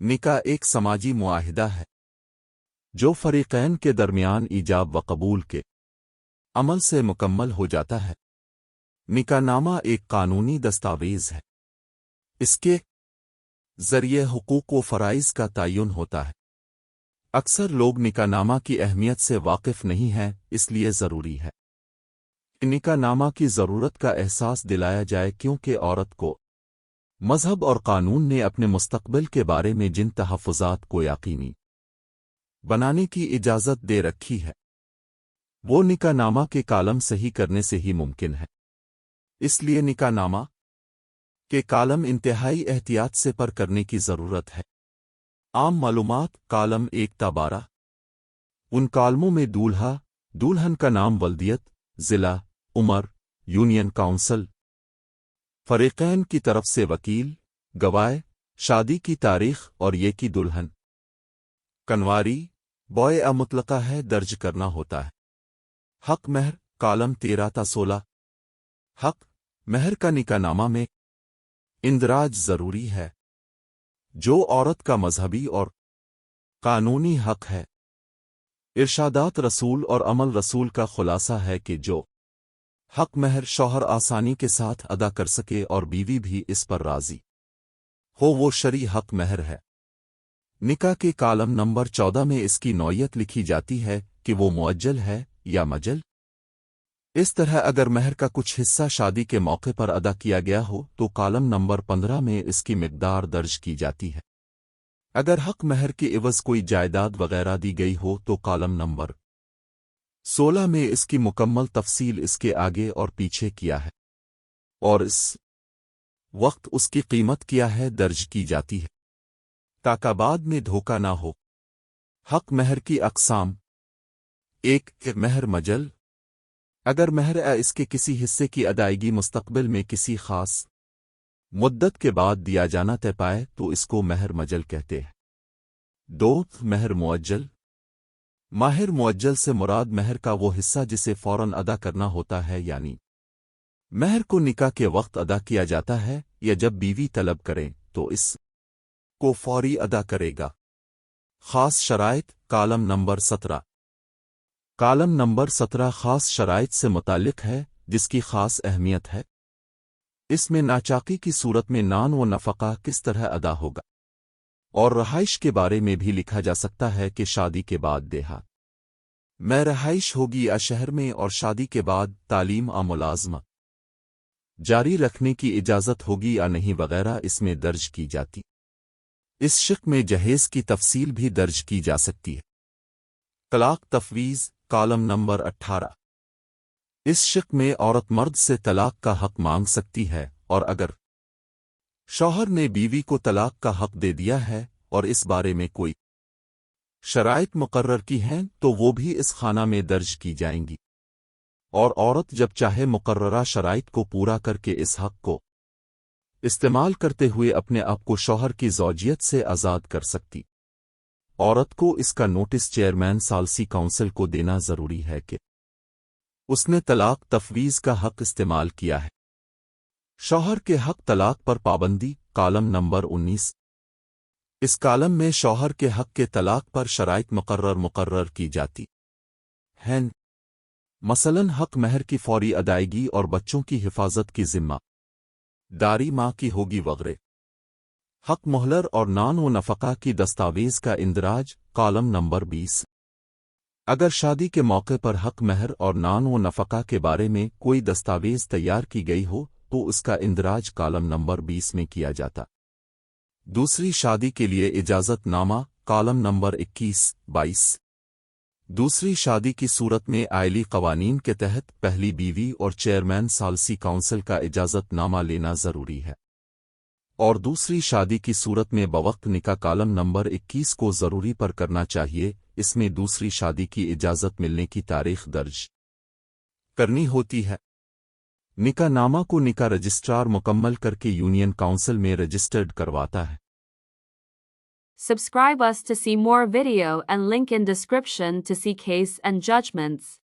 निकाह एक समाजी मुआहिदा है जो फरीक़ैन के दरमियान ईजाब व कबूल के अमल से मुकम्मल हो जाता है। निकाहनामा एक कानूनी दस्तावेज़ है। इसके ज़रिए हुकूक व फ़राइज़ का तयन होता है। अक्सर लोग निकाहनामा की अहमियत से वाकिफ़ नहीं हैं, इसलिए ज़रूरी है निकाहनामा की ज़रूरत का एहसास दिलाया जाए, क्योंकि औरत को मज़हब और कानून ने अपने मुस्तक़बिल के बारे में जिन तहफ़्फ़ुज़ात को यकीनी बनाने की इजाज़त दे रखी है वो निकाहनामा के कालम सही करने से ही मुमकिन है। इसलिए निकाहनामा के कालम इंतहाई एहतियात से पर करने की ज़रूरत है। आम मालूमात कालम 1 ता 12 उन कालमों में दूल्हा दुल्हन का नाम, वल्दियत, ज़िला, उम्र, यूनियन काउंसिल, फरीक़ैन की तरफ से वकील, गवाह, शादी की तारीख और ये की दुल्हन कनवारी बॉय मुतलका है दर्ज करना होता है। हक महर कालम 13 ता 16 हक महर का निकाहनामा में इंदराज ज़रूरी है जो औरत का मजहबी और कानूनी हक है। इरशादात रसूल और अमल रसूल का खुलासा है कि जो हक महर शौहर आसानी के साथ अदा कर सके और बीवी भी इस पर राज़ी हो वो शरी हक महर है। निकाह के कालम नंबर 14 में इसकी नौयत लिखी जाती है कि वो मुअज्जल है या मजल। इस तरह अगर महर का कुछ हिस्सा शादी के मौके पर अदा किया गया हो तो कालम नंबर 15 में इसकी मिक़दार दर्ज की जाती है। अगर हक महर के इवज़ कोई जायदाद वगैरह दी गई हो तो कालम नंबर 16 में इसकी मुकम्मल तफसील इसके आगे और पीछे किया है और इस वक्त उसकी कीमत क्या है दर्ज की जाती है ताकि बाद में धोखा ना हो। हक महर की अक़साम 1 महर मजल अगर महर इसके किसी हिस्से की अदायगी मुस्तक़बिल में किसी ख़ास मुद्दत के बाद दिया जाना तय पाए तो इसको महर मजल कहते हैं। 2 महर मुअज्जल माहिर मुअज्जल से मुराद महर का वो हिस्सा जिसे फ़ौरन अदा करना होता है, यानी महर को निकाह के वक्त अदा किया जाता है या जब बीवी तलब करें तो इस को फौरी अदा करेगा। ख़ास शराइत कालम नंबर 17 कालम नंबर 17 ख़ास शराइत से मुताल्लिक़ है जिसकी ख़ास अहमियत है। इसमें नाचाकी की सूरत में नान व नफ़क़ा किस तरह अदा होगा और रहाइश के बारे में भी लिखा जा सकता है कि शादी के बाद देहात में रहाइश होगी या शहर में, और शादी के बाद तालीम या मुलाज़मत जारी रखने की इजाज़त होगी या नहीं वगैरह इसमें दर्ज की जाती। इस शिक़ में जहेज़ की तफसील भी दर्ज की जा सकती है। तलाक़ तफ़वीज़ कालम नंबर 18 इस शिक़ में औरत मर्द से तलाक़ का हक़ मांग सकती है और अगर शौहर ने बीवी को तलाक़ का हक़ दे दिया है और इस बारे में कोई शराइत मुकर्रर की हैं तो वो भी इस खाना में दर्ज की जाएंगी और औरत जब चाहे मुकर्ररा शराइत को पूरा करके इस हक़ को इस्तेमाल करते हुए अपने आप को शौहर की ज़ौजियत से आज़ाद कर सकती। औरत को इसका नोटिस चेयरमैन सालसी काउंसिल को देना ज़रूरी है कि उसने तलाक़ तफ़वीज़ का हक़ इस्तेमाल किया है। शौहर के हक़ तलाक़ पर पाबंदी कालम नंबर 19 इस कालम में शौहर के हक़ के तलाक़ पर शराइत मुकर्रर की जाती हैं। मसलन हक़ महर की फौरी अदायगी और बच्चों की हिफाजत की ज़िम्मा दारी माँ की होगी वगैरह। हक़ मोहलर और नान व नफ़क़ा की दस्तावेज़ का इंदराज कालम नंबर 20 अगर शादी के मौके पर हक़ महर और नान व नफ़क़ा के बारे में कोई दस्तावेज़ तैयार की गई हो तो उसका इंदराज कालम नंबर 20 में किया जाता। दूसरी शादी के लिए इजाज़त नामा कालम नंबर 21-22 दूसरी शादी की सूरत में आइली क़वानीन के तहत पहली बीवी और चेयरमैन सालसी काउंसिल का इजाज़त नामा लेना ज़रूरी है और दूसरी शादी की सूरत में बवक्त निकाह कालम नंबर 21 को ज़रूरी पर करना चाहिए। इसमें दूसरी शादी की इजाज़त मिलने की तारीख़ दर्ज करनी होती है। निकाह नामा को निकाह रजिस्ट्रार मुकम्मल करके यूनियन काउंसिल में रजिस्टर्ड करवाता है। Subscribe us to see more video and link in description to see case and judgments.